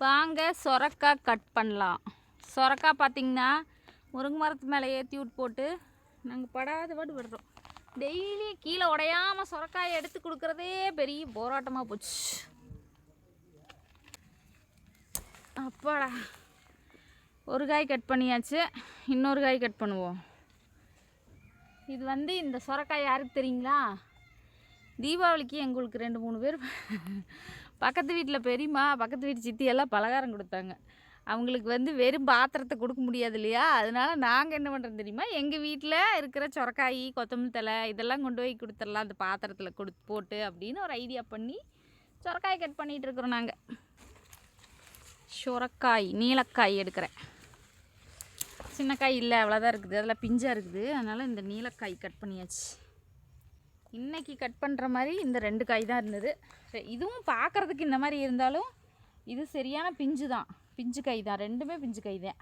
வாங்க சொரக்காய் கட் பண்ணலாம். சொரக்காய் பார்த்திங்கன்னா முருங்கை மரத்து மேலே ஏற்றி விட்டு போட்டு நாங்கள் படாத பாடு விடுறோம். டெய்லி கீழே உடையாமல் சொரக்காயை எடுத்து கொடுக்குறதே பெரிய போராட்டமாக போச்சு. அப்பாடா, ஒரு காய் கட் பண்ணியாச்சு, இன்னொரு காய் கட் பண்ணுவோம். இது இந்த சொரக்காய் யாருக்கு தெரியுங்களா? தீபாவளிக்கு எங்களுக்கு 2-3 பேர் பக்கத்து வீட்டில் பெரியம்மா, பக்கத்து வீட்டு சித்தி எல்லாம் பலகாரம் கொடுத்தாங்க. அவங்களுக்கு வெறும் பாத்திரத்தை கொடுக்க முடியாது இல்லையா? அதனால நாங்கள் என்ன பண்ணுறோம் தெரியுமா, எங்கள் வீட்டில் இருக்கிற சொரக்காய், கொத்தமல்லி தழை இதெல்லாம் கொண்டு போய் கொடுத்துடலாம் அந்த பாத்திரத்தில் போட்டு அப்படின்னு ஒரு ஐடியா பண்ணி சொரக்காய் கட் பண்ணிகிட்டு இருக்கிறோம். நாங்கள் சொரக்காய் நீலக்காய் எடுக்கிறேன். சின்ன காய் இல்லை, அவ்வளோதான் இருக்குது, அதெல்லாம் பிஞ்சாக இருக்குது. அதனால் இந்த நீலக்காய் கட் பண்ணியாச்சு. இன்றைக்கி கட் பண்ணுற மாதிரி இந்த 2 காய் தான் இருந்தது. இதுவும் பார்க்குறதுக்கு இந்த மாதிரி இருந்தாலும் இது சரியான பிஞ்சு தான், பிஞ்சு காய் தான், 2மே பிஞ்சு காய் தான்.